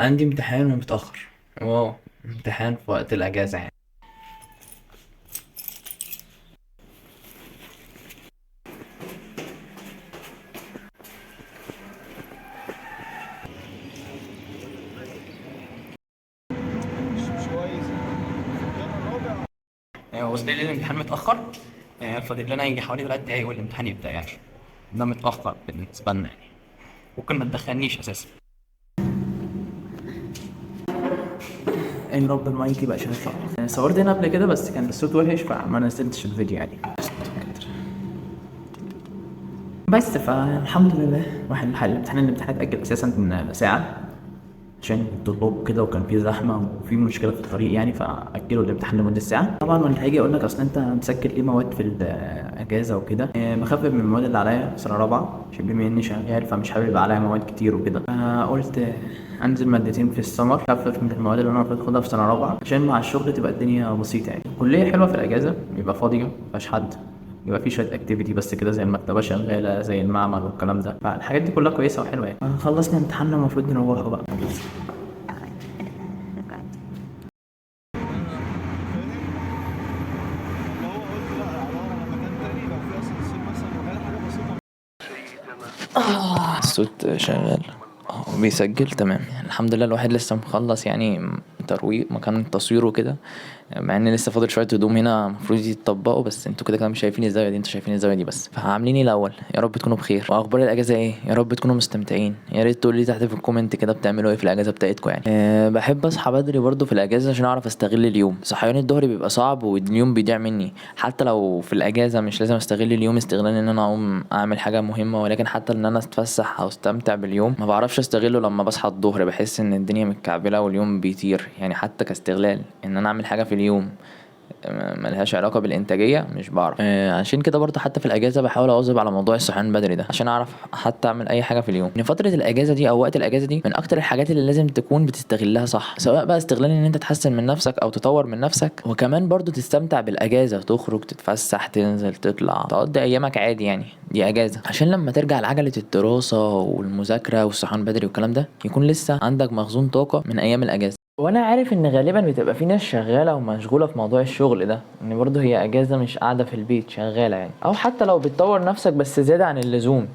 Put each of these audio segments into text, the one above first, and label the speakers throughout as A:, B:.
A: عندي امتحان ومتأخر. واو. امتحان في وقت الأجازة يعني. وصل لي الامتحان متأخر. فاضل لنا يجي حوالي 3 دقايق والامتحان يبدأ يعني. ده متأخر بالنسبة لنا يعني. ممكن ما تدخلنيش أساسا. يا رب المايك يبقى شغال. صورت هنا قبل كده بس كان الصوت وحش فما نزلتش الفيديو يعني. بس فالحمد لله واحد حل الامتحان اتأجل أساسا من ساعة عشان الطلاب كده، وكان في زحمه وفي مشكله في الطريق يعني، فاجلوا الامتحان لمده ساعه. طبعا وانا هاجي اقول لك اصل انت مسجل ليه مواد في الاجازه وكده، بخفف من المواد اللي عليا سنه رابعه عشان بما اني شغال فمش حابب يبقى عليا مواد كتير وكده، فقلت انزل مادتين في السمر، خفف من المواد اللي انا المفروض اخدها في سنه رابعه عشان مع الشغل تبقى الدنيا بسيطه يعني. الكليه حلوه في الاجازه، بيبقى فاضيه مفيهاش حد، يبقى في شويه اكتيفيتي بس كده، زي المكتبه شغاله زي المعمل والكلام ده، فالحاجات دي كلها كويسه وحلوه يعني. خلصنا امتحاننا المفروض نروح بقى. الصوت شغال بيسجل تمام. الحمد لله الواحد لسه مخلص يعني ترويق مكان تصويره كده، مع ان لسه فاضل شويه هدوم هنا المفروض يتطبقوا، بس انتوا كده كده مش شايفين الزاويه دي، انتوا شايفين الزاويه دي بس. فعاملين ايه الاول؟ يا رب تكونوا بخير. واخبار الاجازه ايه؟ يا رب تكونوا مستمتعين. يا ريت تقولوا لي تحت في الكومنت كده بتعملوا ايه في الاجازه بتاعتكم يعني. بحب اصحى بدري برضو في الاجازه عشان اعرف استغل اليوم. صحيان الظهر بيبقى صعب واليوم بيضيع مني، حتى لو في الاجازه مش لازم استغل اليوم استغلال ان انا اقوم اعمل حاجه مهمه، ولكن حتى ان انا اتفسح او استمتع باليوم ما بعرفش استغله. لما بصحى الظهر بحس ان الدنيا متكعبله واليوم بيطير يعني، حتى كاستغلال ان انا اعمل حاجه في اليوم ملهاش علاقة بالإنتاجية مش بعرف. عشان كده برضه حتى في الأجازة بحاول أواظب على موضوع الصحيان بدري ده عشان أعرف حتى أعمل أي حاجة في اليوم. إن فترة الأجازة دي أو وقت الأجازة دي من أكتر الحاجات اللي لازم تكون بتستغلها صح، سواء بقى استغلال إن أنت تحسن من نفسك أو تطور من نفسك، وكمان برضه تستمتع بالأجازة، تخرج تتفسح تنزل تطلع تقضي أيامك عادي يعني، دي أجازة. عشان لما ترجع لعجلة الدراسة والمذاكرة والصحيان بدري والكلام ده يكون لسه عندك مخزون طاقة من أيام الأجازة. وانا عارف ان غالبا بتبقى في ناس شغاله ومشغوله في موضوع الشغل ده، ان برضه هي اجازه مش قاعده في البيت شغاله يعني، او حتى لو بتطور نفسك بس زياده عن اللزوم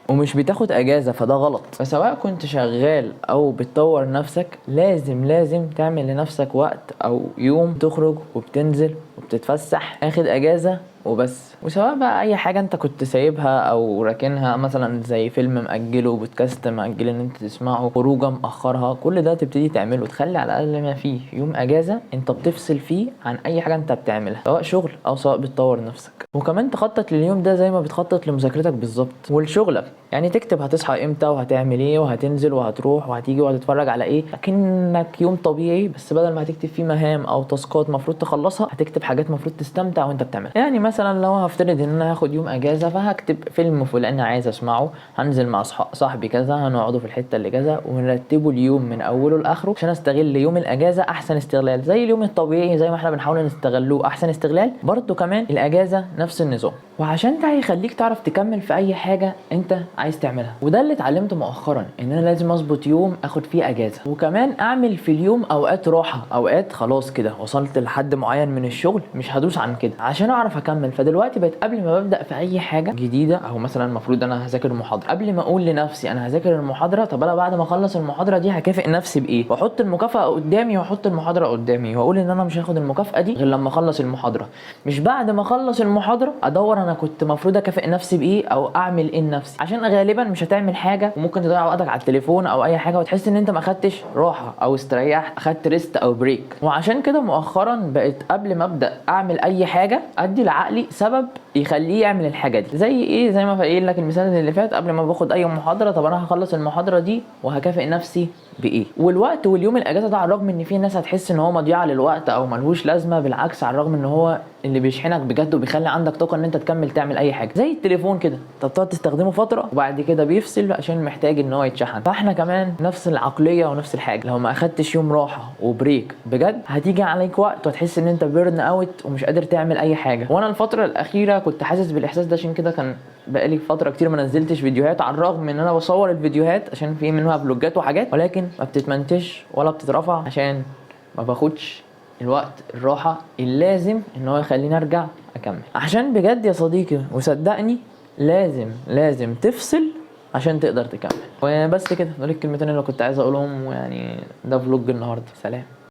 A: ومش بتاخد اجازه، فده غلط. فسواء كنت شغال او بتطور نفسك لازم تعمل لنفسك وقت او يوم تخرج وبتنزل وبتتفسح، اخد اجازه وبس. وسواء بقى اي حاجه انت كنت سايبها او راكنها، مثلا زي فيلم مأجله، بودكاست مأجل ان انت تسمعه، خروجه مأخرها، كل ده تبتدي تعمله، تخلي على الاقل ما فيه يوم اجازه انت بتفصل فيه عن اي حاجه انت بتعملها، سواء شغل او سواء بتطور نفسك. وكمان تخطط لليوم ده زي ما بتخطط لمذاكرتك بالظبط ولشغلك يعني، تكتب هتصحى امتى وهتعمل ايه وهتنزل وهتروح وهتيجي وهتتفرج على ايه، اكنك يوم طبيعي، بس بدل ما هتكتب فيه مهام او تاسكات مفروض تخلصها هتكتب حاجات مفروض تستمتع وانت بتعملها. يعني مثلا لو هفترض ان انا هاخد يوم اجازه فهكتب فيلم فلان عايز اسمعه، هنزل مع صاحبي كذا، هنقعدوا في الحته اللي كذا، ونرتبه اليوم من اوله لاخره عشان استغل يوم الاجازه احسن استغلال، زي اليوم الطبيعي زي ما احنا بنحاول نستغلوه احسن استغلال، برضو كمان الاجازه نفس النظام. وعشان ده هيخليك تعرف تكمل في اي حاجه انت عايز تعملها. وده اللي اتعلمته مؤخرا، ان انا لازم اظبط يوم اخد فيه اجازه، وكمان اعمل في اليوم اوقات راحه، اوقات خلاص كده وصلت لحد معين من الشغل مش هدوس عن كده عشان اعرف اكمل. فدلوقتي بقيت قبل ما ببدا في اي حاجه جديده، او مثلا المفروض انا هذاكر محاضره، قبل ما اقول لنفسي انا هذاكر المحاضره، طب انا بعد ما اخلص المحاضره دي هكافئ نفسي بايه، واحط المكافاه قدامي واحط المحاضره قدامي، واقول ان انا مش هاخد المكافاه دي غير لما اخلص المحاضره، مش بعد ما اخلص المحاضره ادور انا كنت المفروض اكافئ نفسي بايه او اعمل ايه لنفسي، عشان غالبا مش هتعمل حاجه وممكن تضيع وقتك على التليفون او اي حاجه وتحس ان انت ما خدتش راحه او استريحت، اخدت ريست او بريك. وعشان كده مؤخرا بقيت قبل ما ابدا اعمل اي حاجه ادي لعقلي سبب يخليه يعمل الحاجه دي. زي ايه؟ زي ما قايل لك المثال اللي فات، قبل ما باخد اي محاضره طب انا هخلص المحاضره دي وهكافئ نفسي بايه. والوقت واليوم الاجازه ده، على الرغم ان في ناس هتحس ان هو مضيعه للوقت او ملهوش لازمه، بالعكس على الرغم ان هو اللي بيشحنك بجد وبيخلي عندك طاقه ان انت تكمل تعمل اي حاجه. زي التليفون كده، انت بتقعد تستخدمه فتره وبعد كده بيفصل عشان محتاج ان هو يتشحن. فاحنا كمان نفس العقليه ونفس الحاجه، لو ما اخدتش يوم راحه وبريك بجد هتيجي عليك وقت وتحس ان انت بيرن اوت ومش قادر تعمل اي حاجه. وانا الفتره الاخيره كنت حاسس بالاحساس ده، عشان كده كان بقالي فتره كتير ما نزلتش فيديوهات، على الرغم ان انا بصور الفيديوهات عشان في منها فلوجات وحاجات، ولكن ما بتتمنتج ولا بتترفع عشان ما باخدش الوقت الراحه اللازم ان هو يخليني ارجع اكمل. عشان بجد يا صديقي وصدقني لازم تفصل عشان تقدر تكمل. وبس كده، دول الكلمتين اللي كنت عايز اقولهم، ويعني ده فلوج النهارده. سلام.